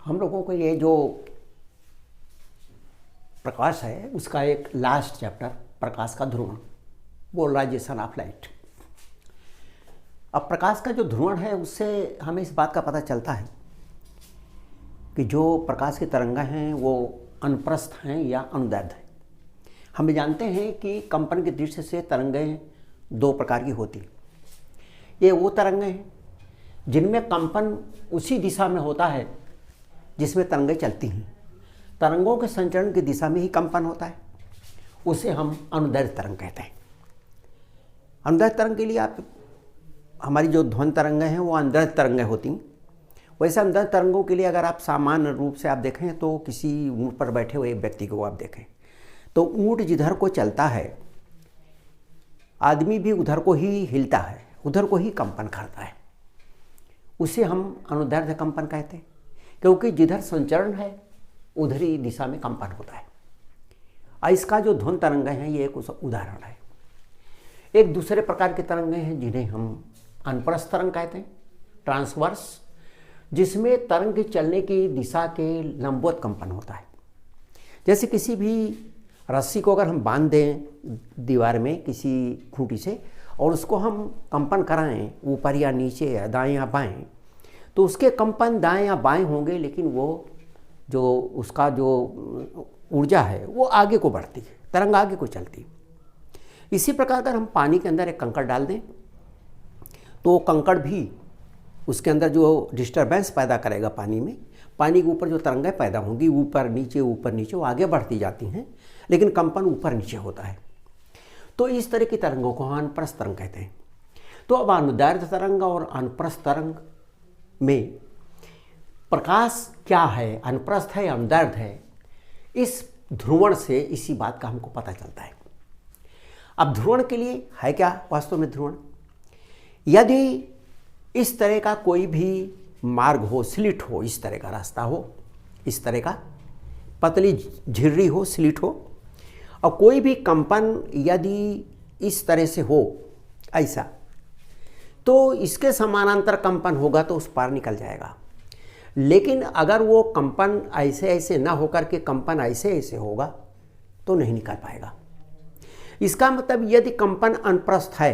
हम लोगों को ये जो प्रकाश है उसका एक लास्ट चैप्टर प्रकाश का ध्रुवण, पोलराइजेशन ऑफ लाइट। अब प्रकाश का जो ध्रुवण है उससे हमें इस बात का पता चलता है कि जो प्रकाश की तरंगें हैं वो अनुप्रस्थ हैं या अनुदैर्ध्य हैं। हम जानते हैं कि कंपन की दृष्टि से तरंगें दो प्रकार की होती हैं। ये वो तरंगें हैं जिनमें कंपन उसी दिशा में होता है जिसमें तरंगें चलती हैं। तरंगों के संचरण की दिशा में ही कंपन होता है, उसे हम अनुदैर्ध्य तरंग कहते हैं। अनुदैर्ध्य तरंग के लिए आप हमारी जो ध्वनि तरंगें हैं वो अनुदैर्ध्य तरंगें होती हैं। वैसे अनुदैर्ध्य तरंगों के लिए अगर आप सामान्य रूप से आप देखें तो किसी ऊँट पर बैठे हुए व्यक्ति को आप देखें तो ऊँट जिधर को चलता है आदमी भी उधर को ही हिलता है, उधर को ही कंपन करता है। उसे हम अनुदैर्ध्य कंपन कहते हैं, क्योंकि जिधर संचरण है उधर ही दिशा में कंपन होता है। इसका जो ध्वनि तरंगें हैं ये एक उदाहरण है। एक दूसरे प्रकार की तरंगें हैं जिन्हें हम अनुप्रस्थ तरंग कहते हैं, ट्रांसवर्स, जिसमें तरंग के चलने की दिशा के लंबवत कंपन होता है। जैसे किसी भी रस्सी को अगर हम बांध दें दीवार में किसी खूंटी से और उसको हम कंपन कराएं ऊपर या नीचे या दाएं या बाएं, तो उसके कंपन दाएं या बाएं होंगे, लेकिन वो जो उसका जो ऊर्जा है वो आगे को बढ़ती है, तरंग आगे को चलती है। इसी प्रकार अगर हम पानी के अंदर एक कंकड़ डाल दें तो कंकड़ भी उसके अंदर जो डिस्टर्बेंस पैदा करेगा पानी में, पानी के ऊपर जो तरंगें पैदा होंगी ऊपर नीचे वो आगे बढ़ती जाती हैं, लेकिन कंपन ऊपर नीचे होता है। तो इस तरह की तरंगों को हम अनुप्रस्थ तरंग कहते हैं। तो अब अनुदैर्ध्य तरंग और अनुप्रस्थ तरंग में प्रकाश क्या है, अनुप्रस्थ है या अनुदैर्ध्य है, इस ध्रुवण से इसी बात का हमको पता चलता है। अब ध्रुवण के लिए है क्या वास्तव में ध्रुवण? यदि इस तरह का कोई भी मार्ग हो, स्लिट हो, इस तरह का रास्ता हो, इस तरह का पतली झिर्री हो, स्लिट हो, और कोई भी कंपन यदि इस तरह से हो ऐसा, तो इसके समानांतर कंपन होगा तो उस पार निकल जाएगा। लेकिन अगर वो कंपन ऐसे ऐसे ना होकर के कंपन ऐसे ऐसे होगा तो नहीं निकल पाएगा। इसका मतलब यदि कंपन अनुप्रस्थ है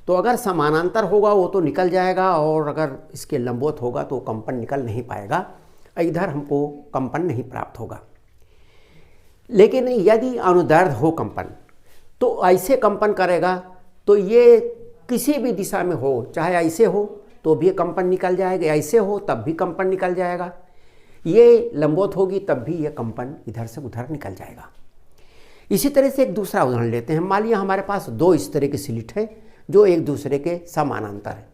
तो अगर समानांतर होगा वो तो निकल जाएगा, और अगर इसके लंबवत होगा तो कंपन निकल नहीं पाएगा, इधर हमको कंपन नहीं प्राप्त होगा। लेकिन यदि अनुदैर्ध्य हो कंपन तो ऐसे कंपन करेगा, तो ये किसी भी दिशा में हो, चाहे ऐसे हो तो भी कंपन निकल जाएगा, ऐसे हो तब भी कंपन निकल जाएगा, ये लंबवत होगी तब भी ये कंपन इधर से उधर निकल जाएगा। इसी तरह से एक दूसरा उदाहरण लेते हैं। मान लिया हमारे पास दो इस तरह के स्लिट है जो एक दूसरे के समानांतर है।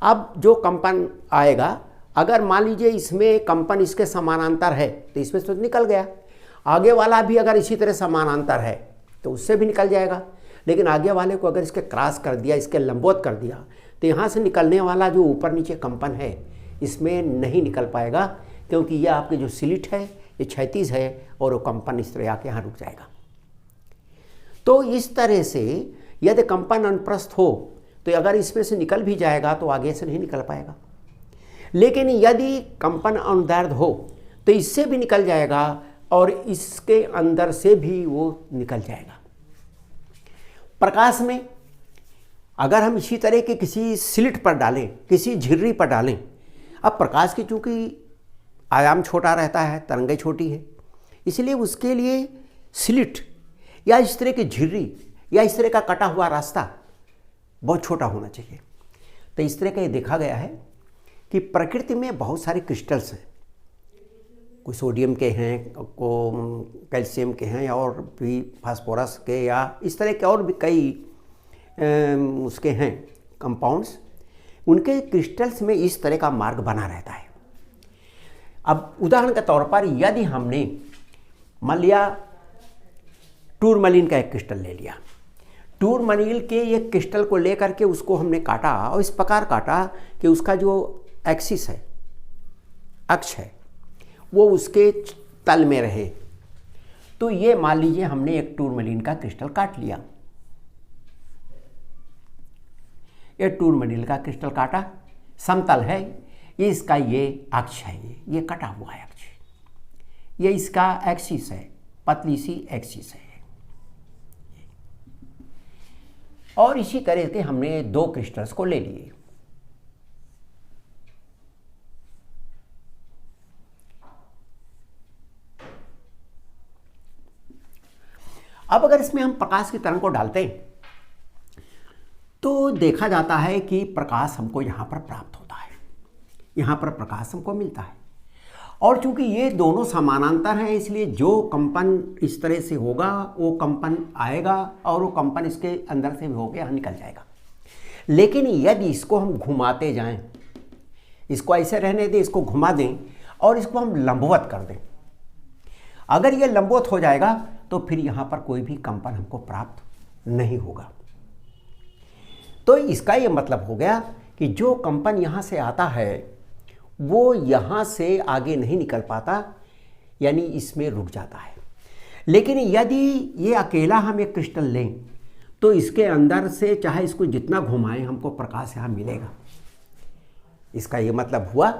अब जो कंपन आएगा, अगर मान लीजिए इसमें कंपन इसके समानांतर है तो इसमें से तो निकल गया, आगे वाला भी अगर इसी तरह समानांतर है तो उससे भी निकल जाएगा। लेकिन आगे वाले को अगर इसके क्रॉस कर दिया, इसके लंबवत कर दिया, तो यहाँ से निकलने वाला जो ऊपर नीचे कंपन है इसमें नहीं निकल पाएगा, क्योंकि यह आपके जो स्लिट है ये क्षैतिज है और वो कंपन इस तरह आके यहाँ रुक जाएगा। तो इस तरह से यदि कंपन अनुप्रस्थ हो तो अगर इसमें से निकल भी जाएगा तो आगे से नहीं निकल पाएगा। लेकिन यदि कंपन अनुदैर्ध्य हो तो इससे भी निकल जाएगा और इसके अंदर से भी वो निकल जाएगा। प्रकाश में अगर हम इसी तरह के किसी स्लिट पर डालें, किसी झिर्री पर डालें, अब प्रकाश की चूँकि आयाम छोटा रहता है, तरंगें छोटी है, इसलिए उसके लिए स्लिट या इस तरह की झिर्री या इस तरह का कटा हुआ रास्ता बहुत छोटा होना चाहिए। तो इस तरह का ये देखा गया है कि प्रकृति में बहुत सारे क्रिस्टल्स हैं, कोई सोडियम के हैं, को कैल्शियम के हैं, और भी फास्फोरस के, या इस तरह के और भी कई उसके हैं कंपाउंड्स। उनके क्रिस्टल्स में इस तरह का मार्ग बना रहता है। अब उदाहरण के तौर पर यदि हमने मान लिया टूरमलीन का एक क्रिस्टल ले लिया, टूरमलीन के एक क्रिस्टल को लेकर के उसको हमने काटा और इस प्रकार काटा कि उसका जो एक्सिस है, अक्ष है, वो उसके तल में रहे। तो ये मान लीजिए हमने एक टूरमलीन का क्रिस्टल काट लिया, ये टूरमलीन का क्रिस्टल काटा, समतल है, ये इसका ये अक्ष है, ये कटा हुआ है अक्ष, ये इसका एक्सिस है, पतली सी एक्सिस है। और इसी तरह के हमने दो क्रिस्टल्स को ले लिए। अब अगर इसमें हम प्रकाश की तरंग को डालते हैं तो देखा जाता है कि प्रकाश हमको यहाँ पर प्राप्त होता है, यहाँ पर प्रकाश हमको मिलता है। और चूंकि ये दोनों समानांतर हैं इसलिए जो कंपन इस तरह से होगा वो कंपन आएगा और वो कंपन इसके अंदर से भी होकर यहाँ निकल जाएगा। लेकिन यदि इसको हम घुमाते जाएं, इसको ऐसे रहने दें, इसको घुमा दें और इसको हम लंबवत कर दें, अगर ये लंबवत हो जाएगा तो फिर यहाँ पर कोई भी कंपन हमको प्राप्त नहीं होगा। तो इसका ये मतलब हो गया कि जो कंपन यहाँ से आता है वो यहाँ से आगे नहीं निकल पाता, यानी इसमें रुक जाता है। लेकिन यदि ये अकेला हम एक क्रिस्टल लें तो इसके अंदर से चाहे इसको जितना घुमाएं हमको प्रकाश यहाँ मिलेगा। इसका ये मतलब हुआ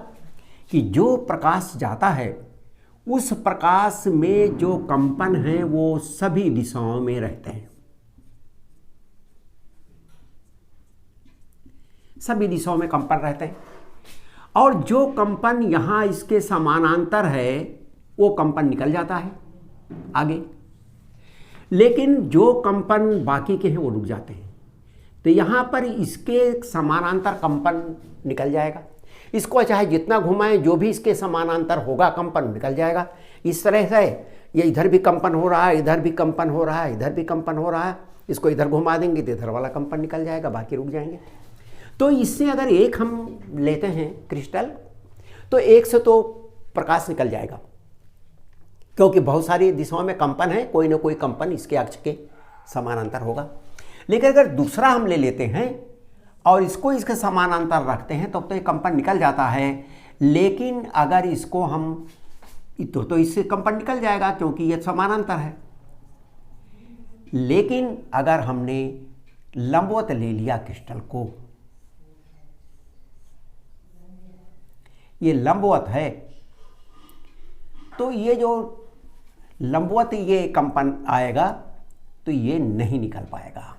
कि जो प्रकाश जाता है उस प्रकाश में जो कंपन है वो सभी दिशाओं में रहते हैं, सभी दिशाओं में कंपन रहते हैं। और जो कंपन यहाँ इसके समानांतर है वो कंपन निकल जाता है आगे, लेकिन जो कंपन बाकी के हैं वो रुक जाते हैं। तो यहाँ पर इसके समानांतर कंपन निकल जाएगा, इसको चाहे जितना घुमाएं जो भी इसके समानांतर होगा कंपन निकल जाएगा। इस तरह से ये इधर भी कंपन हो रहा है, इधर भी कंपन हो रहा है, इधर भी कंपन हो रहा है, इसको इधर घुमा देंगे तो इधर वाला कंपन निकल जाएगा, बाकी रुक जाएंगे। तो इससे अगर एक हम लेते हैं क्रिस्टल तो एक से तो प्रकाश निकल जाएगा, क्योंकि बहुत सारी दिशाओं में कंपन है, कोई ना कोई कंपन इसके अक्ष के समानांतर होगा। लेकिन अगर दूसरा हम ले लेते हैं और इसको इसके समानांतर रखते हैं तो ये कंपन निकल जाता है। लेकिन अगर इसको हम तो इससे कंपन निकल जाएगा क्योंकि ये समानांतर है। लेकिन अगर हमने लंबवत ले लिया क्रिस्टल को, ये लंबवत है, तो ये जो लंबवत ये कंपन आएगा तो ये नहीं निकल पाएगा।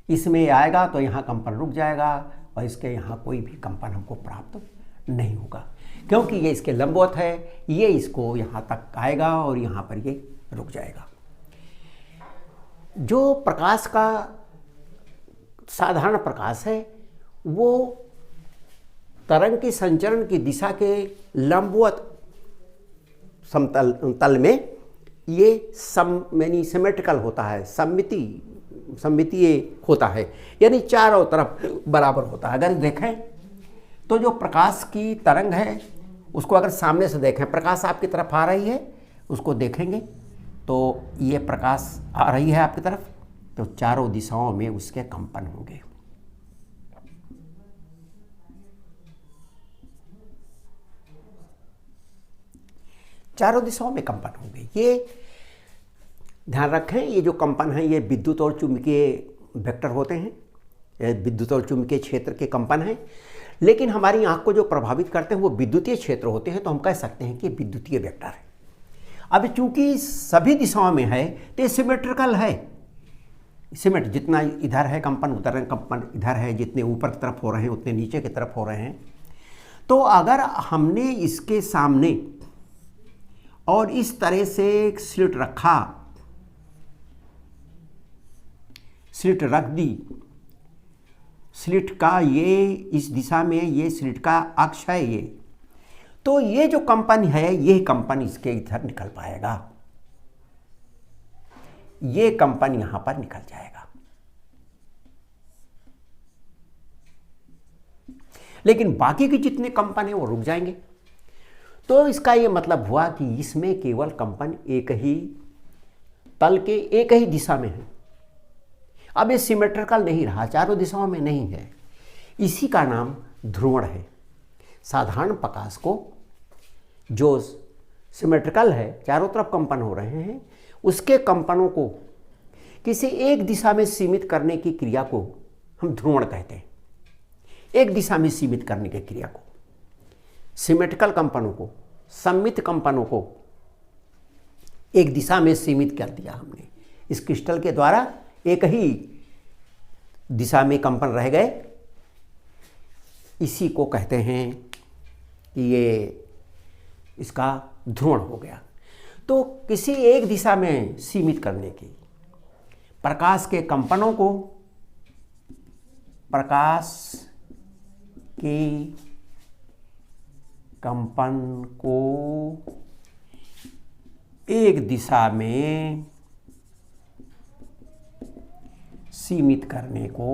इसमें आएगा तो यहाँ कंपन रुक जाएगा और इसके यहाँ कोई भी कंपन हमको प्राप्त नहीं होगा, क्योंकि ये इसके लंबवत है, ये इसको यहाँ तक आएगा और यहाँ पर ये रुक जाएगा। जो प्रकाश का साधारण प्रकाश है वो तरंग की संचरण की दिशा के लंबवत समतल तल में ये सिमेट्रिकल होता है, सममितीय होता है, यानी चारों तरफ बराबर होता है। अगर देखें तो जो प्रकाश की तरंग है उसको अगर सामने से देखें, प्रकाश आपकी तरफ आ रही है, उसको देखेंगे तो ये प्रकाश आ रही है आपकी तरफ, तो चारों दिशाओं में उसके कंपन होंगे। चारों दिशाओं में कंपन होंगे। ये ध्यान रखें, ये जो कंपन है ये विद्युत और चुंबकीय वेक्टर होते हैं, ये विद्युत और चुंबकीय क्षेत्र के कंपन हैं। लेकिन हमारी आंख को जो प्रभावित करते हैं वो विद्युतीय क्षेत्र होते हैं, तो हम कह सकते हैं कि विद्युतीय वेक्टर है। अब चूंकि सभी दिशाओं में है तो ये सिमेट्रिकल है। सिमेट जितना इधर है कंपन उधर कंपन इधर है, जितने ऊपर की तरफ हो रहे हैं उतने नीचे की तरफ हो रहे हैं। तो अगर हमने इसके सामने और इस तरह से एक स्लिट रखा, स्लिट रख दी, स्लिट का ये इस दिशा में ये स्लिट का अक्ष है ये, तो ये जो कंपन है ये कंपन इसके इधर निकल पाएगा, ये कंपन यहां पर निकल जाएगा। लेकिन बाकी के जितने कंपन है वो रुक जाएंगे। तो इसका ये मतलब हुआ कि इसमें केवल कंपन एक ही तल के एक ही दिशा में है। अब ये सिमेट्रिकल नहीं रहा, चारों दिशाओं में नहीं है। इसी का नाम ध्रुवण है। साधारण प्रकाश को जो सिमेट्रिकल है, चारों तरफ कंपन हो रहे हैं, उसके कंपनों को किसी एक दिशा में सीमित करने की क्रिया को हम ध्रुवण कहते हैं। एक दिशा में सीमित करने की क्रिया को, सिमेट्रिकल कंपनों को, सममित कंपनों को एक दिशा में सीमित कर दिया हमने। इस क्रिस्टल के द्वारा एक ही दिशा में कंपन रह गए, इसी को कहते हैं कि ये इसका ध्रुवण हो गया। तो किसी एक दिशा में सीमित करने की, प्रकाश के कंपनों को, प्रकाश के कंपन को एक दिशा में सीमित करने को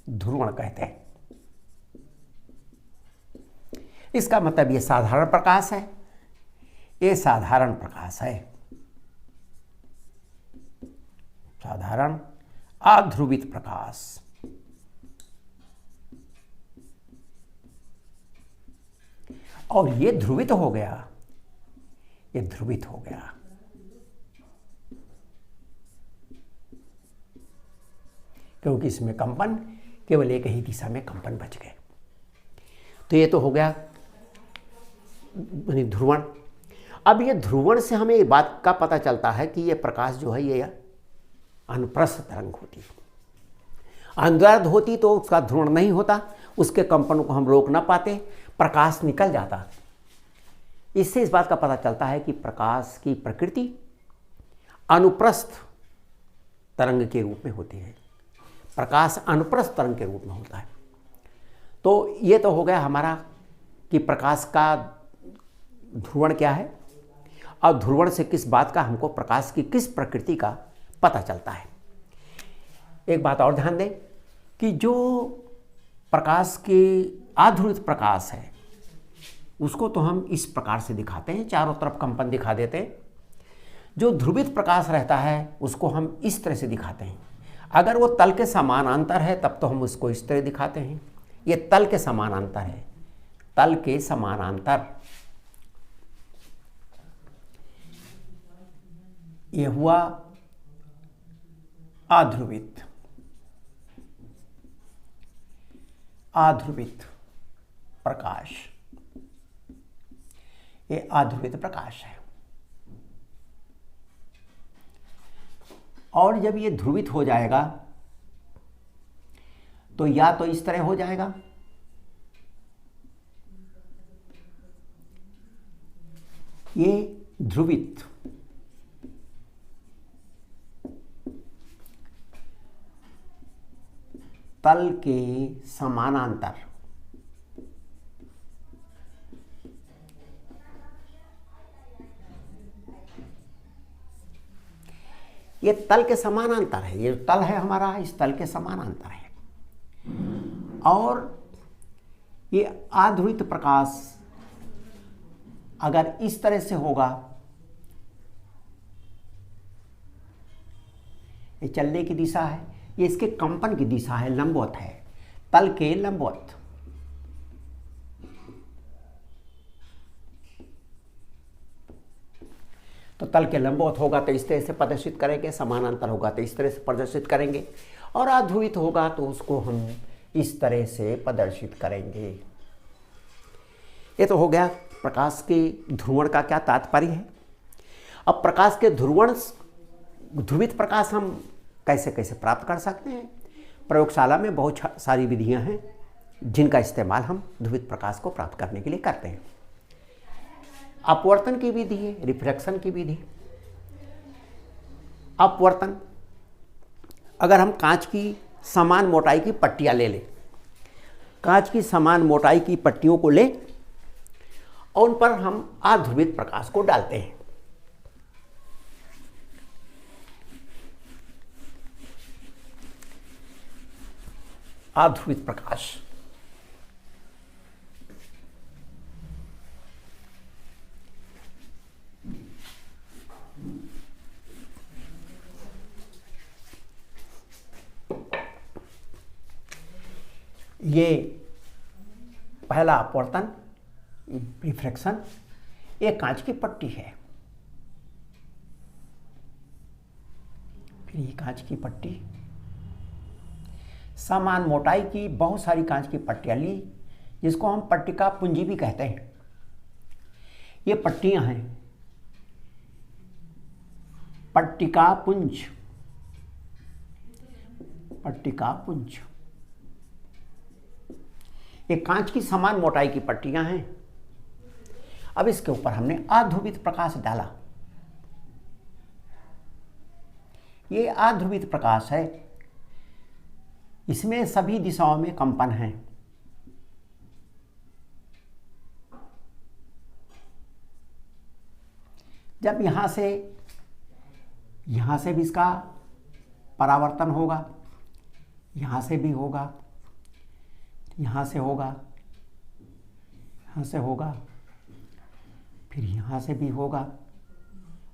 ध्रुवण कहते हैं। इसका मतलब ये साधारण प्रकाश है, ये साधारण प्रकाश है, साधारण अध्रुवित प्रकाश। और ये ध्रुवित हो गया, ये ध्रुवित हो गया। क्योंकि इसमें कंपन केवल एक ही दिशा में कंपन बच गए। तो ये तो हो गया ध्रुवण। अब ये ध्रुवण से हमें एक बात का पता चलता है कि ये प्रकाश जो है ये अनुप्रस्थ तरंग होती है। अनुदैर्ध्य होती तो उसका ध्रुवण नहीं होता, उसके कंपन को हम रोक ना पाते, प्रकाश निकल जाता। इससे इस बात का पता चलता है कि प्रकाश की प्रकृति अनुप्रस्थ तरंग के रूप में होती है, प्रकाश अनुप्रस्थ तरंग के रूप में होता है। तो ये तो हो गया हमारा कि प्रकाश का ध्रुवण क्या है और ध्रुवण से किस बात का, हमको प्रकाश की किस प्रकृति का पता चलता है। एक बात और ध्यान दें कि जो प्रकाश के अध्रुवित प्रकाश है उसको तो हम इस प्रकार से दिखाते हैं, चारों तरफ कंपन दिखा देते हैं। जो ध्रुवित प्रकाश रहता है उसको हम इस तरह से दिखाते हैं। अगर वो तल के समानांतर है तब तो हम उसको इस तरह दिखाते हैं। ये तल के समानांतर है, तल के समानांतर। ये हुआ अध्रुवित, अध्रुवित प्रकाश, ये अध्रुवित प्रकाश है। और जब ये ध्रुवित हो जाएगा तो या तो इस तरह हो जाएगा, ये ध्रुवित तल के समानांतर, ये तल के समानांतर है। ये तल है हमारा, इस तल के समानांतर है। और ये अध्रुवित प्रकाश अगर इस तरह से होगा, ये चलने की दिशा है, ये इसके कंपन की दिशा है, लंबवत है, तल के लंबवत। तो तल के लंबवत होगा तो इस तरह से प्रदर्शित करेंगे, समानांतर होगा तो इस तरह से प्रदर्शित करेंगे, और अध्रुवित होगा तो उसको हम इस तरह से प्रदर्शित करेंगे। ये तो हो गया प्रकाश के ध्रुवण का क्या तात्पर्य है। अब प्रकाश के ध्रुवण, ध्रुवित प्रकाश हम कैसे कैसे प्राप्त कर सकते हैं। प्रयोगशाला में बहुत सारी विधियां हैं जिनका इस्तेमाल हम ध्रुवित प्रकाश को प्राप्त करने के लिए करते हैं। अपवर्तन की विधि है, रिफ्रैक्शन की विधि। अपवर्तन, अगर हम कांच की समान मोटाई की पट्टियां ले लें, कांच की समान मोटाई की पट्टियों को लें और उन पर हम अध्रुवित प्रकाश को डालते हैं। अध्रुवित प्रकाश, ये पहला अपवर्तन रिफ्रैक्शन, एक कांच की पट्टी है, फिर ये कांच की पट्टी, समान मोटाई की बहुत सारी कांच की पट्टियां ली, जिसको हम पट्टिका पुंजी भी कहते हैं। ये पट्टियां हैं, पट्टिका पुंज, पट्टिका पुंज। ये कांच की समान मोटाई की पट्टियां हैं। अब इसके ऊपर हमने अध्रुवित प्रकाश डाला। ये अध्रुवित प्रकाश है, इसमें सभी दिशाओं में कंपन है। जब यहां से भी इसका परावर्तन होगा, यहां से भी होगा, यहां से होगा, यहां से होगा, फिर यहां से भी होगा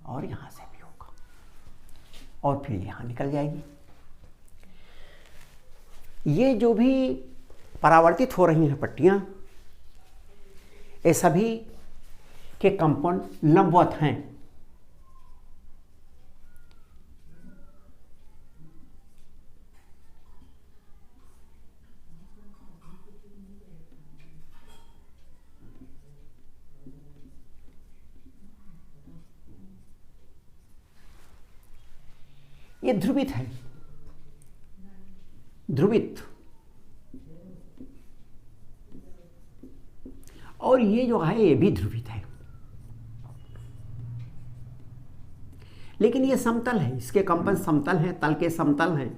और यहां से भी होगा, और फिर यहां निकल जाएगी। ये जो भी परावर्तित हो रही हैं पट्टियां, ये सभी के कंपन लंबवत हैं। ये ध्रुवित है, ध्रुवित, और ये जो है ये भी ध्रुवित है, लेकिन ये समतल है, इसके कंपन समतल हैं, तल के समतल हैं,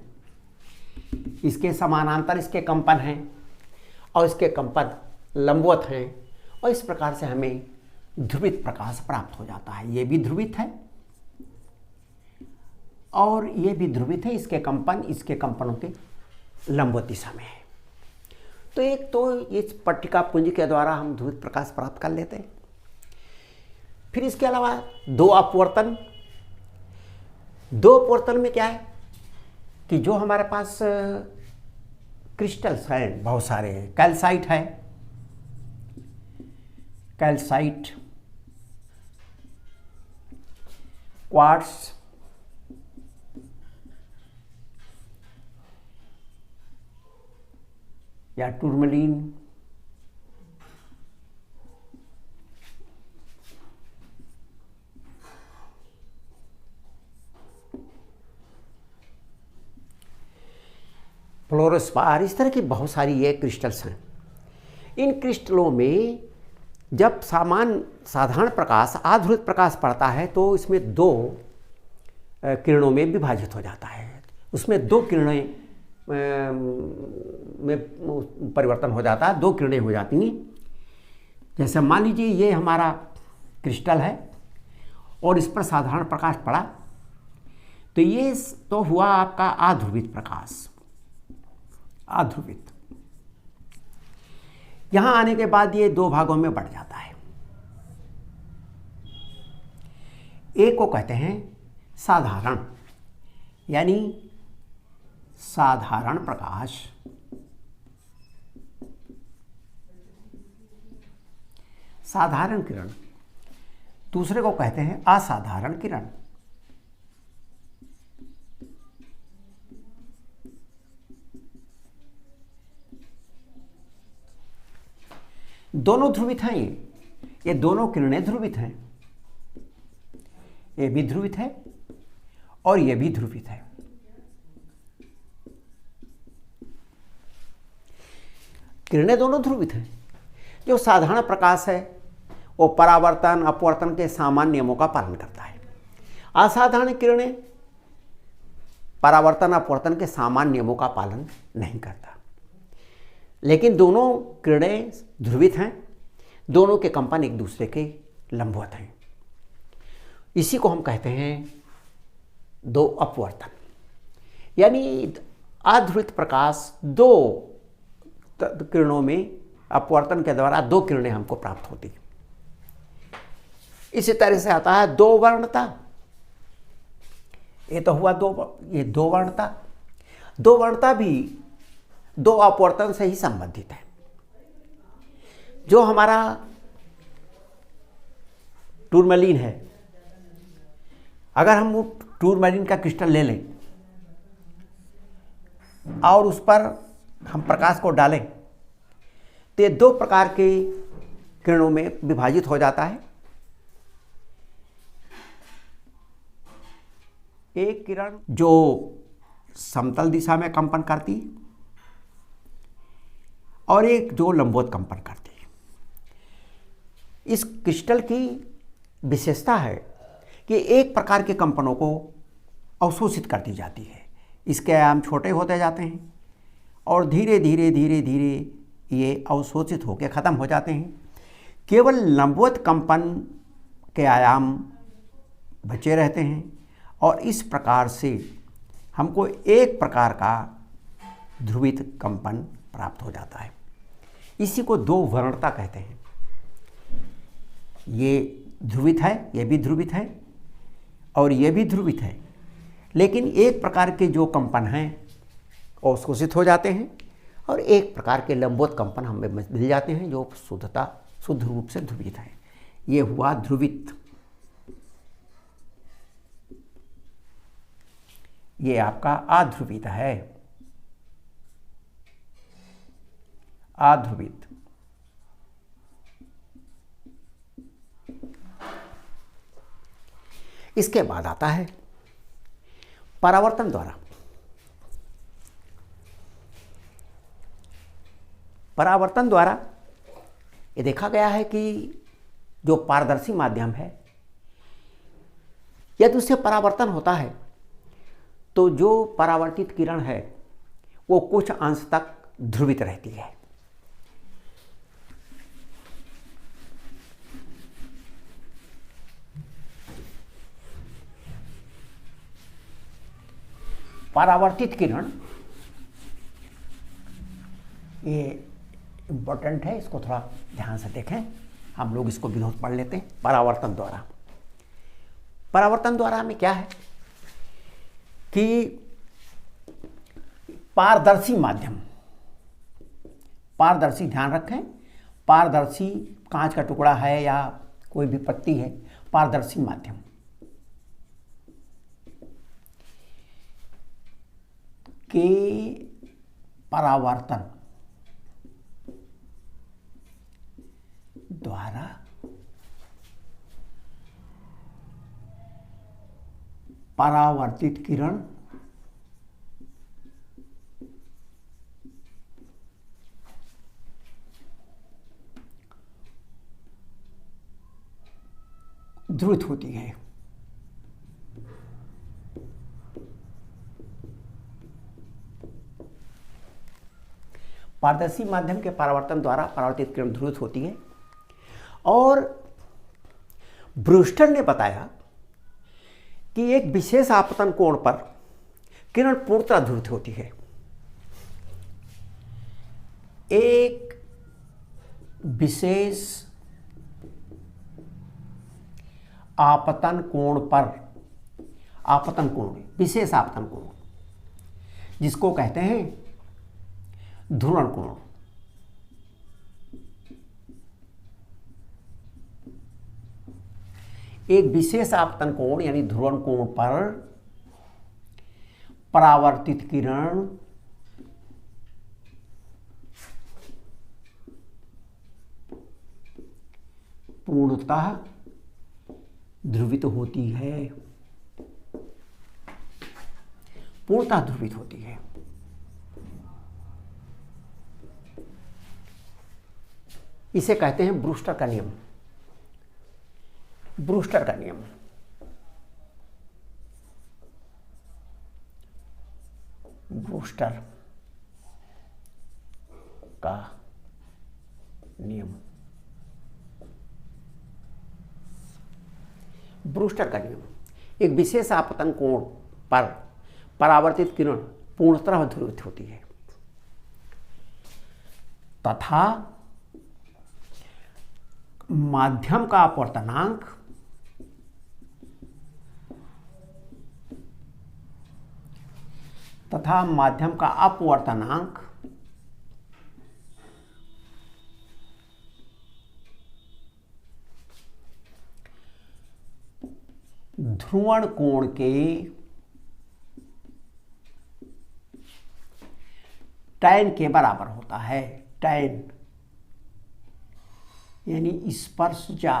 इसके समानांतर इसके कंपन हैं और इसके कंपन लंबवत हैं, और इस प्रकार से हमें ध्रुवित प्रकाश प्राप्त हो जाता है। ये भी ध्रुवित है और ये भी ध्रुवित है, इसके कंपन इसके कंपनों के लंबवत दिशा में है। तो एक तो इस पट्टिका पुंज के द्वारा हम ध्रुवित प्रकाश प्राप्त कर लेते हैं। फिर इसके अलावा दो अपवर्तन में क्या है कि जो हमारे पास क्रिस्टल्स हैं बहुत सारे, कैल्साइट है, कैल्साइट, क्वार्ट्स, या टूरमलीन, फ्लोरोस्पार, इस तरह की बहुत सारी ये क्रिस्टल्स हैं। इन क्रिस्टलों में जब साधारण प्रकाश, अध्रुवित प्रकाश पड़ता है तो इसमें दो किरणों में विभाजित हो जाता है। उसमें दो किरणें में परिवर्तन हो जाता है, दो किरणें हो जाती हैं। जैसे मान लीजिए ये हमारा क्रिस्टल है और इस पर साधारण प्रकाश पड़ा, तो ये तो हुआ आपका अध्रुवित प्रकाश, अध्रुवित। यहां आने के बाद ये दो भागों में बढ़ जाता है। एक को कहते हैं साधारण, यानी साधारण प्रकाश, साधारण किरण। दूसरे को कहते हैं असाधारण किरण। दोनों ध्रुवित हैं, ये दोनों किरणें ध्रुवित हैं। ये भी ध्रुवित है और ये भी ध्रुवित है। किरणें दोनों ध्रुवित हैं। जो साधारण प्रकाश है वो परावर्तन अपवर्तन के सामान्य नियमों का पालन करता है। असाधारण किरणें परावर्तन अपवर्तन के सामान्य नियमों का पालन नहीं करता। लेकिन दोनों किरणें ध्रुवित हैं, दोनों के कंपन एक दूसरे के लंबवत हैं। इसी को हम कहते हैं दो अपवर्तन, यानी अध्रुवित प्रकाश दो किरणों में अपवर्तन के द्वारा दो किरणें हमको प्राप्त होती। इसी तरह से आता है दो वर्णता। ये तो हुआ ये दो वर्णता। दो वर्णता भी दो अपवर्तन से ही संबंधित है। जो हमारा टूरमैलीन है। अगर हम वो टूरमैलीन का क्रिस्टल ले लें और उस पर हम प्रकाश को डालें तो ये दो प्रकार के किरणों में विभाजित हो जाता है। एक किरण जो समतल दिशा में कंपन करती है और एक जो लंबवत कंपन करती है। इस क्रिस्टल की विशेषता है कि एक प्रकार के कंपनों को अवशोषित कर दी जाती है। इसके आयाम छोटे होते जाते हैं और धीरे धीरे धीरे धीरे ये अवशोषित होकर ख़त्म हो जाते हैं। केवल लंबवत कंपन के आयाम बचे रहते हैं और इस प्रकार से हमको एक प्रकार का ध्रुवित कंपन प्राप्त हो जाता है। इसी को दो वर्णता कहते हैं। ये ध्रुवित है, ये भी ध्रुवित है और ये भी ध्रुवित है, लेकिन एक प्रकार के जो कंपन हैं अवशोषित हो जाते हैं और एक प्रकार के लंबवत कंपन हमें मिल जाते हैं जो शुद्ध रूप से ध्रुवित है। ये हुआ ध्रुवित। ये आपका अध्रुवित है, अध्रुवित। इसके बाद आता है परावर्तन द्वारा। परावर्तन द्वारा ये देखा गया है कि जो पारदर्शी माध्यम है यदि उससे परावर्तन होता है तो जो परावर्तित किरण है वो कुछ अंश तक ध्रुवित रहती है। परावर्तित किरण ये इम्पोर्टेंट है, इसको थोड़ा ध्यान से देखें। हम लोग इसको विरोध पढ़ लेते हैं। परावर्तन द्वारा, परावर्तन द्वारा में क्या है कि पारदर्शी माध्यम, पारदर्शी, ध्यान रखें, पारदर्शी कांच का टुकड़ा है या कोई भी पत्ती है, पारदर्शी माध्यम के परावर्तन द्वारा परावर्तित किरण ध्रुवित होती है। पारदर्शी माध्यम के परावर्तन द्वारा परावर्तित किरण ध्रुवित होती है। और ब्रूस्टर ने बताया कि एक विशेष आपतन कोण पर किरण पूर्णतः ध्रुवित होती है। एक विशेष आपतन कोण पर, आपतन कोण, विशेष आपतन कोण, जिसको कहते हैं ध्रुवण कोण, एक विशेष आपतन कोण यानी ध्रुवण कोण पर परावर्तित किरण पूर्णतः ध्रुवित होती है, पूर्णतः ध्रुवित होती है। इसे कहते हैं ब्रूस्टर का नियम, ब्रूस्टर का नियम। ब्रूस्टर का नियम, ब्रूस्टर का नियम। एक विशेष आपतन कोण पर परावर्तित किरण पूर्णतः ध्रुवित होती है तथा माध्यम का अपवर्तनांक ध्रुवण कोण के tan के बराबर होता है। tan यानी स्पर्शजा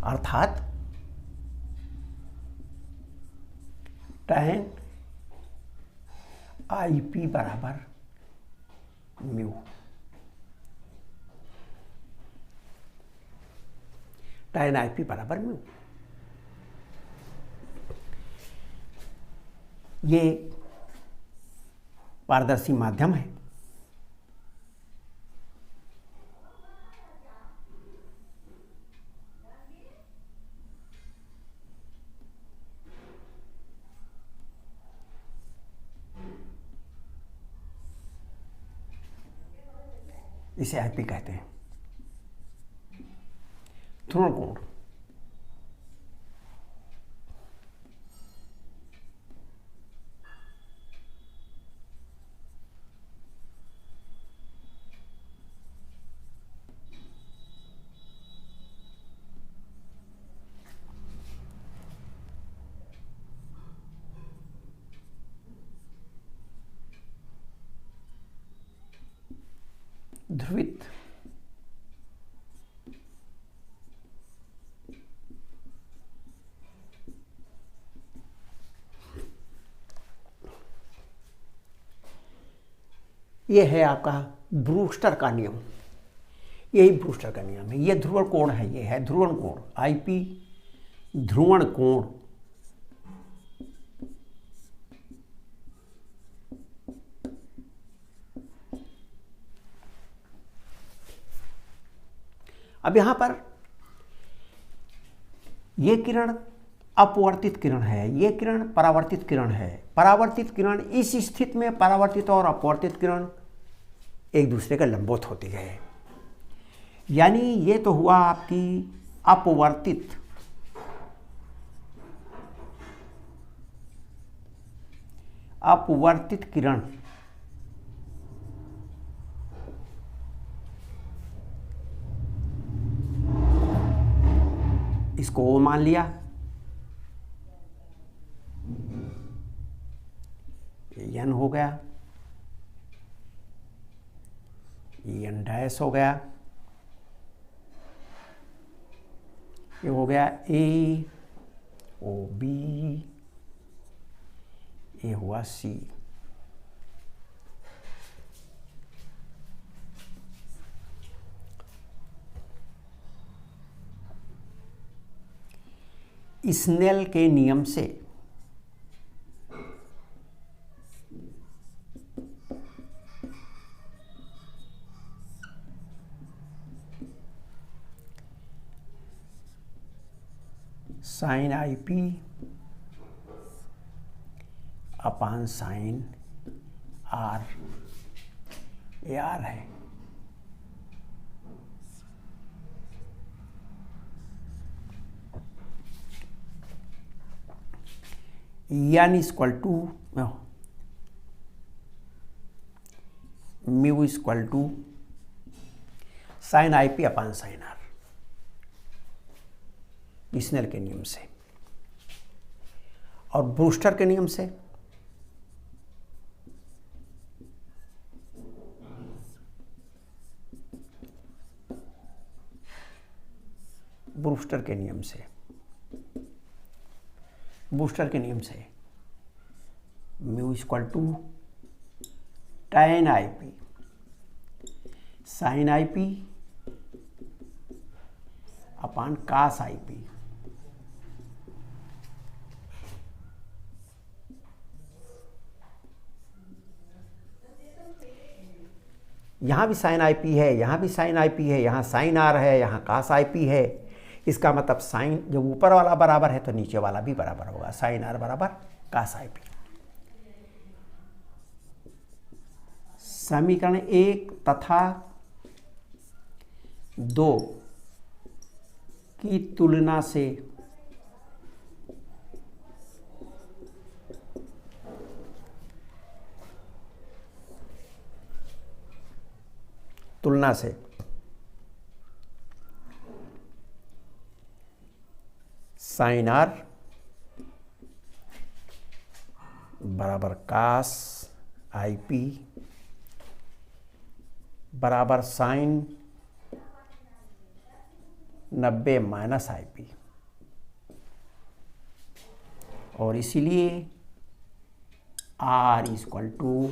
अर्थात tan IP बराबर म्यू। tan IP बराबर म्यू। ये पारदर्शी माध्यम है। इसे आईपी कहते हैं। ध्रुवण कोण ध्रुवित यह है आपका ब्रूस्टर का नियम। यही ब्रूस्टर का नियम है। यह ध्रुवण कोण है। यह है ध्रुवण कोण। आईपी ध्रुवण कोण अब यहां पर यह किरण अपवर्तित किरण है, यह किरण परावर्तित किरण है। परावर्तित किरण इस स्थिति में परावर्तित और अपवर्तित किरण एक दूसरे के लंबवत होती है। यानी ये तो हुआ आपकी अपवर्तित किरण। इसको O मान लिया। ये N हो गया, ये N डैश हो गया, ये हो गया A O B, ये हुआ C। स्नेल के नियम से sine IP upon sine R ये R है। यानी equal to mu equal to sine IP upon sine R, Snell के नियम से। और ब्रूस्टर के नियम से ब्रूस्टर के नियम से mu equal to tan IP sine IP upon cos IP। यहाँ भी साइन IP है, यहाँ भी साइन IP है, यहाँ साइन R है, यहाँ cos IP है। इसका मतलब साइन जब ऊपर वाला बराबर है तो नीचे वाला भी बराबर होगा। साइन R बराबर cos IP। समीकरण 1 तथा 2 की तुलना से यहां से साइन आर बराबर कास आई पी बराबर साइन 90 माइनस आई पी, और इसीलिए R equal to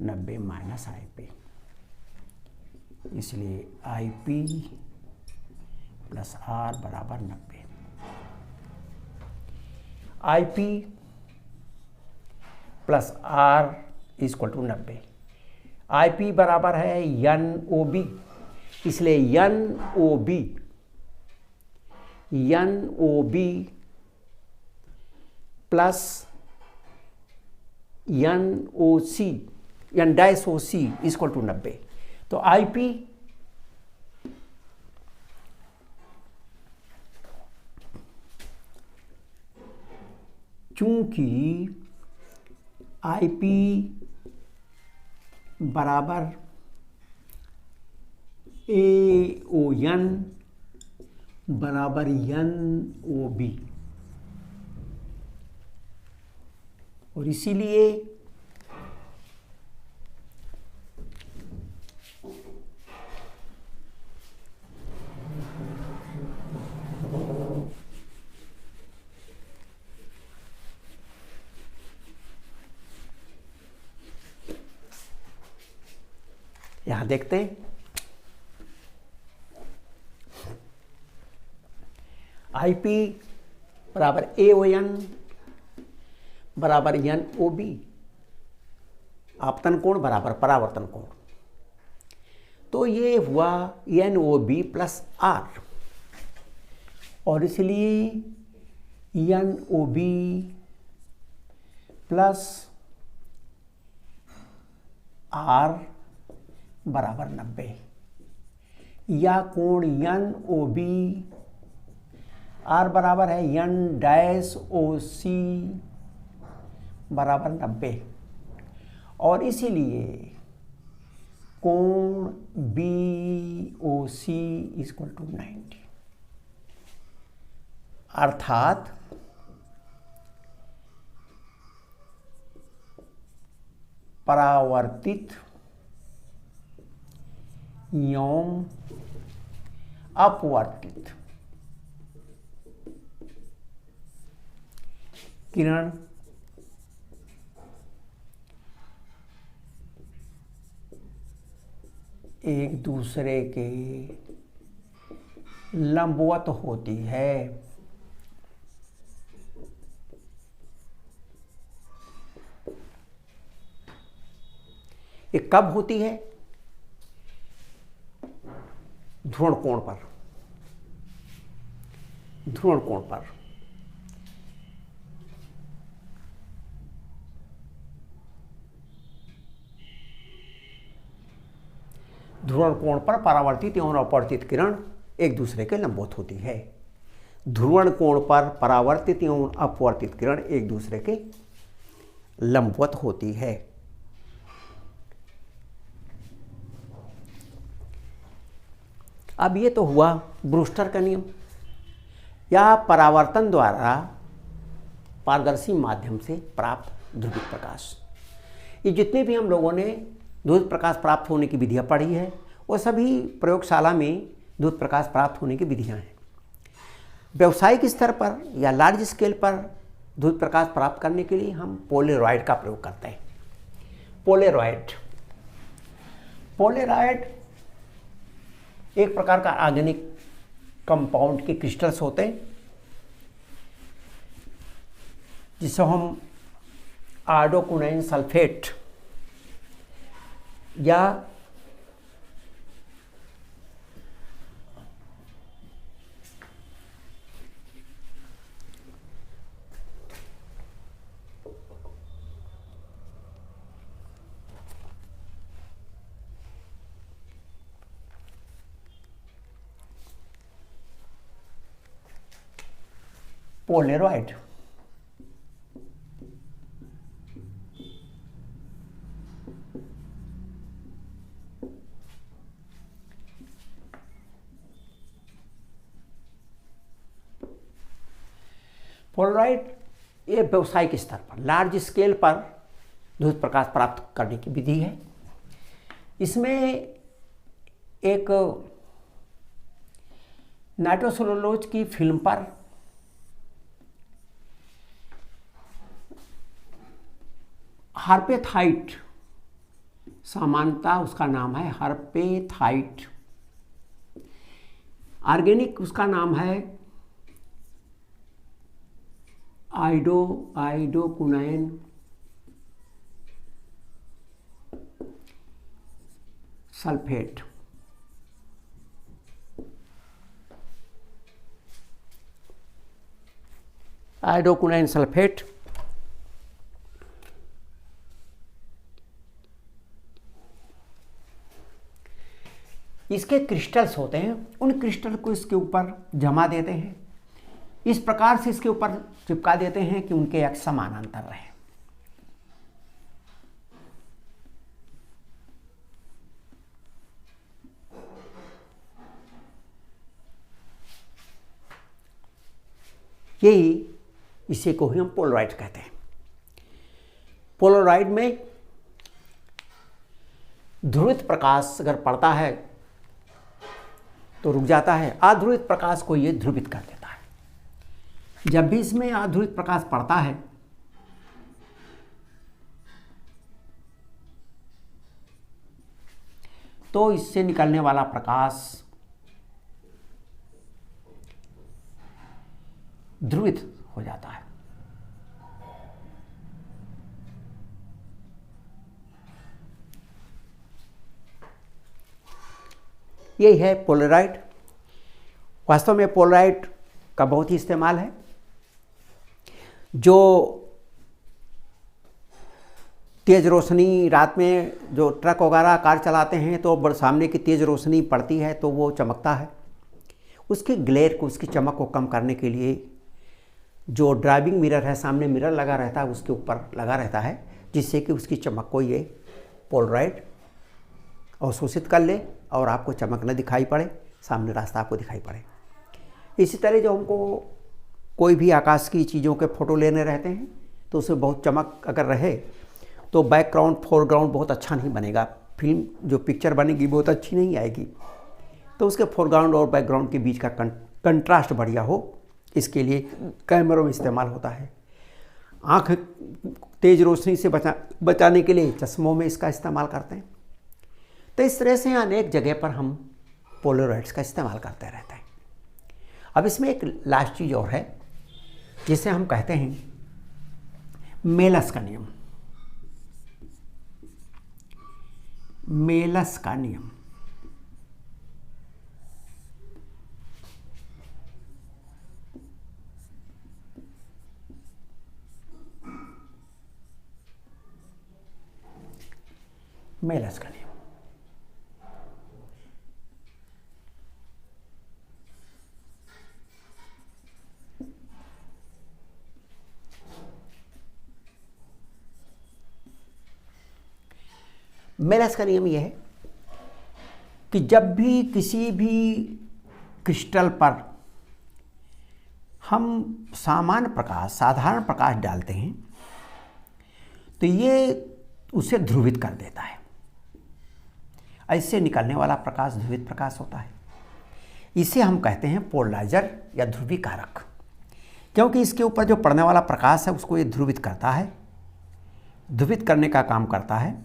90 minus I P, इसलिए आई पी प्लस आर बराबर 90। I P plus R equal to 90। I P बराबर है एन ओ बी, इसलिए N O B plus N O C, N dash O C equal to 90। तो I P चूंकि I P बराबर A O N बराबर N O B, और इसीलिए यहां देखते हैं आई पी बराबर ए ओ एन बराबर एन ओ बी, आपतन कोण बराबर परावर्तन कोण, तो ये हुआ N O B plus R, और इसलिए N O B plus R बराबर 90, या कोण एन ओ बी आर बराबर है एन डैश ओ सी बराबर 90, और इसीलिए कोण B O C equal to 90, अर्थात परावर्तित एवं अपवर्तित किरण एक दूसरे के लंबवत होती है। ये कब होती है? ध्रुवण कोण पर, ध्रुवण कोण पर। ध्रुवण कोण पर परावर्तित एवं अपवर्तित किरण एक दूसरे के लंबवत होती है। ध्रुवण कोण पर परावर्तित एवं अपवर्तित किरण एक दूसरे के लंबवत होती है। अब ये तो हुआ ब्रूस्टर का नियम, या परावर्तन द्वारा पारदर्शी माध्यम से प्राप्त ध्रुवित प्रकाश। ये जितने भी हम लोगों ने ध्रुवित प्रकाश प्राप्त होने की विधियाँ पढ़ी है, वो सभी प्रयोगशाला में ध्रुवित प्रकाश प्राप्त होने की विधियाँ हैं। व्यावसायिक स्तर पर या लार्ज स्केल पर ध्रुवित प्रकाश प्राप्त करने के लिए हम पोलेरॉइड का प्रयोग करते हैं। पोलेरॉइड एक प्रकार का ऑर्गेनिक कंपाउंड के क्रिस्टल्स होते हैं, जिसे हम आर्डोक्विनोन सल्फेट या पोलेरॉइड पोलराइड ये व्यावसायिक स्तर पर लार्ज स्केल पर ध्रुवित प्रकाश प्राप्त करने की विधि है। इसमें एक नाइट्रोसेलुलोज की फिल्म पर हर्पेथाइट, सामान्यतः उसका नाम है हर्पेथाइट, ऑर्गेनिक उसका नाम है आइडोकुनाइन सल्फेट। आइडोकुनाइन सल्फेट इसके क्रिस्टल्स होते हैं, उन क्रिस्टल को इसके ऊपर जमा देते हैं, इस प्रकार से इसके ऊपर चिपका देते हैं कि उनके एक समानांतर रहे। यही इसे को ही हम पोलराइड कहते हैं। पोलराइड में ध्रुवित प्रकाश अगर पड़ता है तो रुक जाता है, अध्रुवित प्रकाश को ये ध्रुवित कर देता है। जब भी इसमें अध्रुवित प्रकाश पड़ता है तो इससे निकलने वाला प्रकाश ध्रुवित हो जाता है। यही है पोलराइड। वास्तव में पोलराइड का बहुत ही इस्तेमाल है। जो तेज रोशनी रात में जो ट्रक वगैरह कार चलाते हैं तो सामने की तेज रोशनी पड़ती है तो वो चमकता है, उसकी ग्लेयर को, उसकी चमक को कम करने के लिए जो ड्राइविंग मिरर है, सामने मिरर लगा रहता है, उसके ऊपर लगा रहता है, जिससे कि उसकी चमक को ये पोलराइड अवशोषित कर ले और आपको चमक न दिखाई पड़े, सामने रास्ता आपको दिखाई पड़े। इसी तरह जो हमको कोई भी आकाश की चीज़ों के फ़ोटो लेने रहते हैं तो उसमें बहुत चमक अगर रहे तो बैकग्राउंड फोरग्राउंड बहुत अच्छा नहीं बनेगा, फिल्म जो पिक्चर बनेगी बहुत अच्छी नहीं आएगी। तो उसके फोरग्राउंड और बैकग्राउंड के बीच का कंट्रास्ट बढ़िया हो, इसके लिए कैमरों में इस्तेमाल होता है। आँख तेज रोशनी से बचाने के लिए चश्मों में इसका इस्तेमाल करते हैं। तो इस तरह से अनेक जगह पर हम पोलराइड्स का इस्तेमाल करते रहते हैं। अब इसमें एक लास्ट चीज़ और है जिसे हम कहते हैं मेलस का नियम। मेलस का नियम मेलस का नियम मेलस का नियम यह है कि जब भी किसी भी क्रिस्टल पर हम सामान्य प्रकाश, साधारण प्रकाश डालते हैं तो ये उसे ध्रुवित कर देता है। ऐसे निकलने वाला प्रकाश ध्रुवित प्रकाश होता है। इसे हम कहते हैं पोलराइजर या ध्रुवीकारक, क्योंकि इसके ऊपर जो पड़ने वाला प्रकाश है उसको ये ध्रुवित करता है, ध्रुवित करने का काम करता है,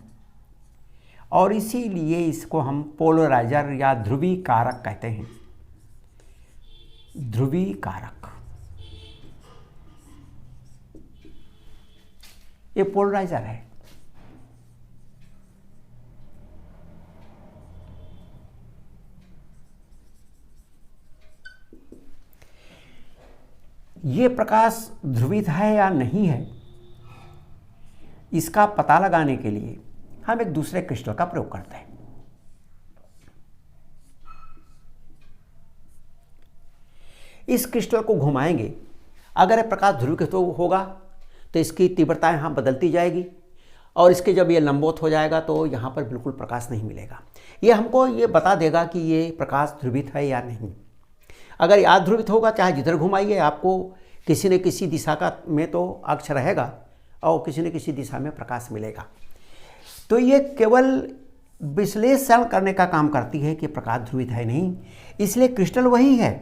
और इसीलिए इसको हम पोलराइजर या ध्रुवीकारक कहते हैं। ध्रुवीकारक ये पोलराइजर है। ये प्रकाश ध्रुवित है या नहीं है, इसका पता लगाने के लिए हम एक दूसरे क्रिस्टल का प्रयोग करते हैं। इस क्रिस्टल को घुमाएंगे, अगर ये प्रकाश ध्रुवित तो होगा तो इसकी तीव्रता यहाँ बदलती जाएगी, और इसके जब ये लंबवत हो जाएगा तो यहाँ पर बिल्कुल प्रकाश नहीं मिलेगा। ये हमको ये बता देगा कि ये प्रकाश ध्रुवित है या नहीं। अगर याद ध्रुवित होगा, चाहे जिधर घुमाइए आपको किसी न किसी दिशा का में तो अक्ष रहेगा और किसी न किसी दिशा में प्रकाश मिलेगा। तो ये केवल विश्लेषण करने का काम करती है कि प्रकाश ध्रुवित है नहीं, इसलिए क्रिस्टल वही है।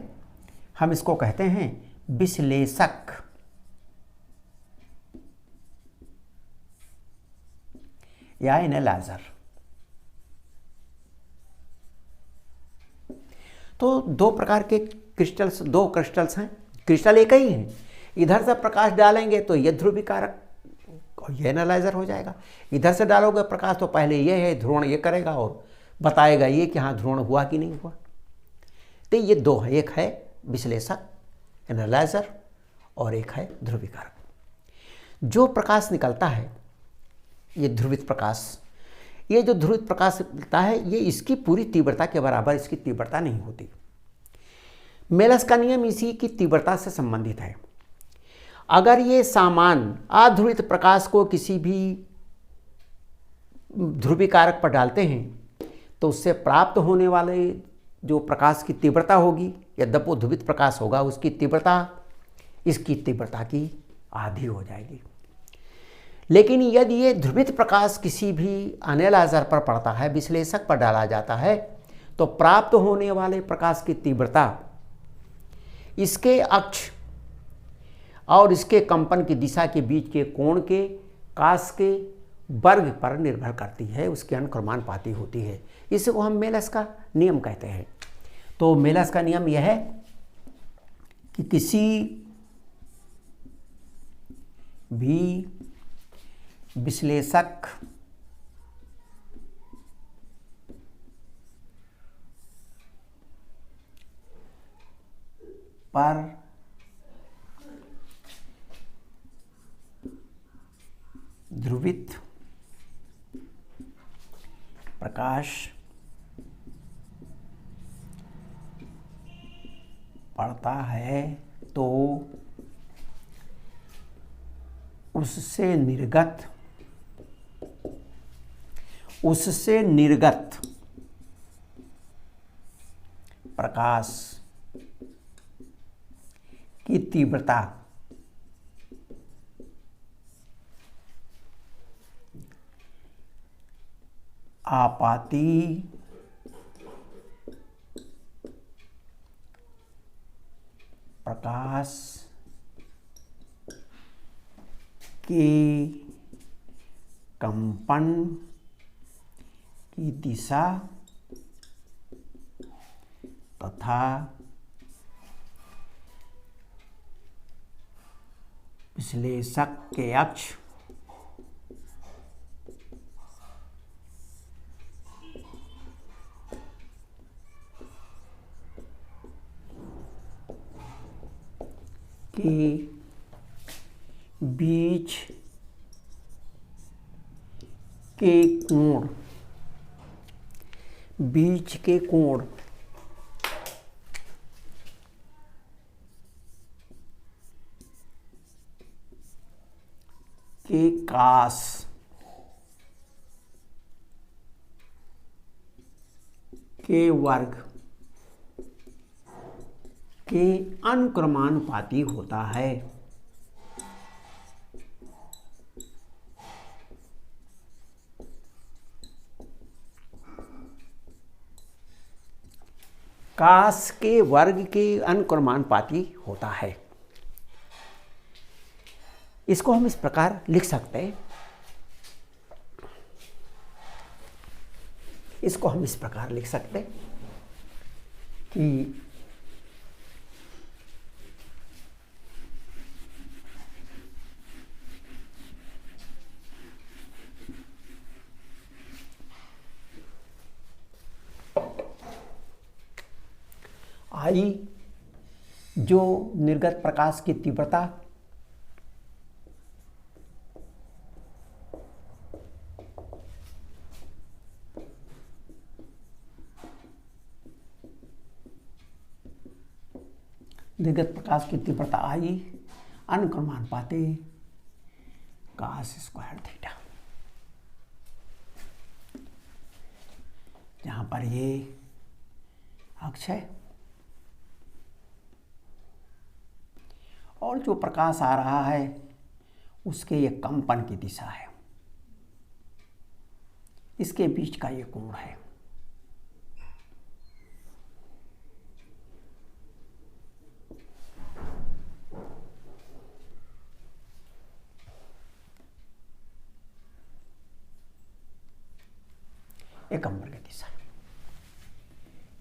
हम इसको कहते हैं विश्लेषक। या एनालाइजर। तो दो प्रकार के क्रिस्टल्स, दो क्रिस्टल्स हैं, क्रिस्टल एक ही है। इधर से प्रकाश डालेंगे तो ये ध्रुवीकारक और ये एनालाइजर हो जाएगा। इधर से डालोगे प्रकाश तो पहले ये है ध्रुवण, ये करेगा और बताएगा ये कि हाँ ध्रुवण हुआ कि नहीं हुआ। तो ये दो है, एक है विश्लेषक एनालाइजर और एक है ध्रुवीकारक। जो प्रकाश निकलता है ये ध्रुवित प्रकाश, ये जो ध्रुवित प्रकाश निकलता है ये इसकी पूरी तीव्रता के बराबर इसकी तीव्रता नहीं होती। मेलस का नियम इसी की तीव्रता से संबंधित है। अगर ये सामान्य अध्रुवित प्रकाश को किसी भी ध्रुवीकारक पर डालते हैं तो उससे प्राप्त होने वाले जो प्रकाश की तीव्रता होगी, यद्यपि वो ध्रुवित प्रकाश होगा, उसकी तीव्रता इसकी तीव्रता की आधी हो जाएगी। लेकिन यदि ये ध्रुवित प्रकाश किसी भी एनालाइजर पर पड़ता है, विश्लेषक पर डाला जाता है, तो प्राप्त होने वाले प्रकाश की तीव्रता इसके अक्ष और इसके कंपन की दिशा के बीच के कोण के काश के वर्ग पर निर्भर करती है, उसके अनुक्रमानुपाती होती है। इसको हम मेलस का नियम कहते हैं। तो मेलस का नियम यह है कि किसी भी विश्लेषक पर ध्रुवित प्रकाश पड़ता है तो उससे निर्गत प्रकाश की तीव्रता आपाती प्रकाश के कंपन की दिशा तथा विश्लेषक के अक्ष के बीच के कोण के काश के वर्ग के अनुक्रमानुपाती होता है। काश के वर्ग के अनुक्रमानुपाती होता है। इसको हम इस प्रकार लिख सकते हैं, इसको हम इस प्रकार लिख सकते हैं कि आई जो निर्गत प्रकाश की तीव्रता निर्गत प्रकाश की तीव्रता आई अनुक्रमानुपाती काश स्क्वायर थीटा, जहां पर ये अक्ष है और जो प्रकाश आ रहा है उसके ये कंपन की दिशा है, इसके बीच का ये कोण है। ये कंपन की दिशा है,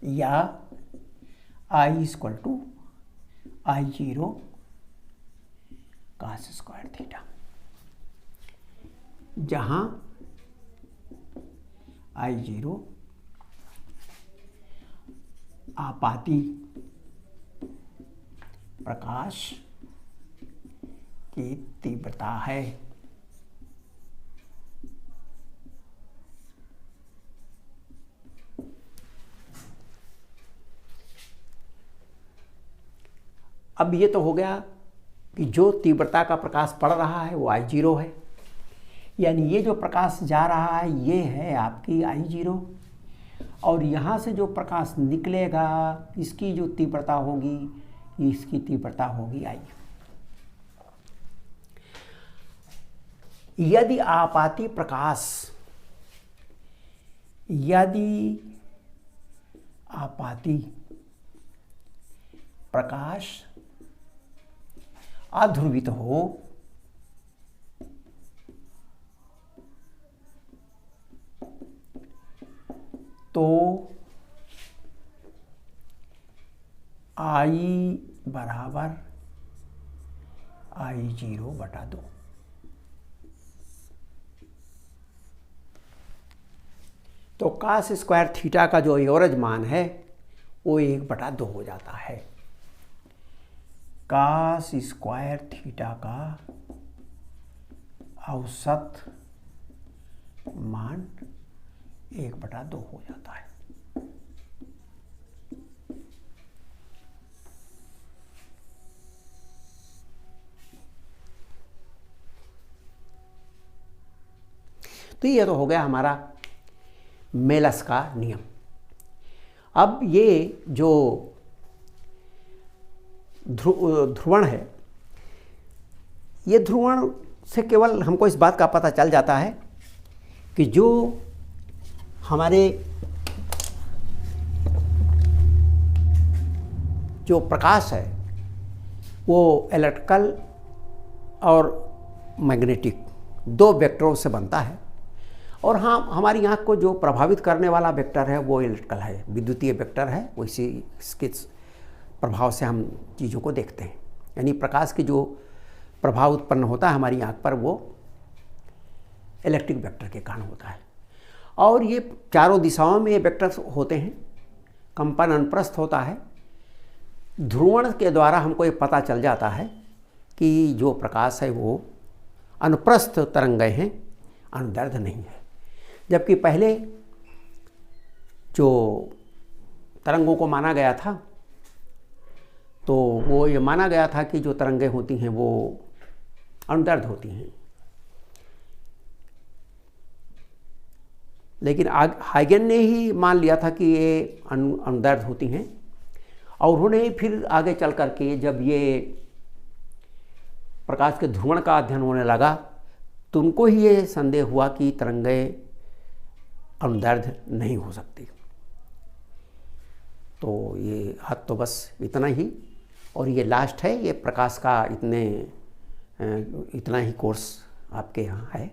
या I equal to I0 cos square theta, जहां I0 आपाती प्रकाश की तीव्रता है। अब ये तो हो गया कि जो तीव्रता का प्रकाश पड़ रहा है वो I0 है, यानी ये जो प्रकाश जा रहा है ये है आपकी I0, और यहाँ से जो प्रकाश निकलेगा इसकी जो तीव्रता होगी, इसकी तीव्रता होगी I। यदि आपाती प्रकाश, यदि आपाती प्रकाश अध्रुवित हो तो I बराबर I0 बटा 2। तो cos स्क्वायर थीटा का जो एवरेज मान है वो 1/2 हो जाता है। cos स्क्वायर थीटा का औसत मान 1/2 हो जाता है। तो ये तो हो गया हमारा मेलस का नियम। अब ये जो ध्रुवण है, ये ध्रुवण से केवल हमको इस बात का पता चल जाता है कि जो हमारे जो प्रकाश है वो इलेक्ट्रिकल और मैग्नेटिक दो वेक्टरों से बनता है, और हाँ हमारी आँख को जो प्रभावित करने वाला वेक्टर है वो इलेक्ट्रिकल है, विद्युतीय वेक्टर है, वैसे इसके प्रभाव से हम चीज़ों को देखते हैं। यानी प्रकाश की जो प्रभाव उत्पन्न होता है हमारी आँख पर वो इलेक्ट्रिक वेक्टर के कारण होता है। और ये चारों दिशाओं में ये वेक्टर होते हैं, कंपन अनुप्रस्थ होता है। ध्रुवण के द्वारा हमको ये पता चल जाता है कि जो प्रकाश है वो अनुप्रस्थ तरंगें हैं, अनुदैर्ध्य नहीं है। जबकि पहले जो तरंगों को माना गया था तो वो ये माना गया था कि जो तरंगें होती हैं वो अनुदैर्ध्य होती हैं, लेकिन हाइगन ने ही मान लिया था कि ये अनुदैर्ध्य होती हैं, और उन्होंने फिर आगे चल करके जब ये प्रकाश के ध्रुवण का अध्ययन होने लगा तो उनको ही ये संदेह हुआ कि तरंगें अनुदैर्ध्य नहीं हो सकती। तो ये हद तो बस इतना ही, और ये लास्ट है, ये प्रकाश का इतना ही कोर्स आपके यहाँ है,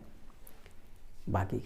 बाकी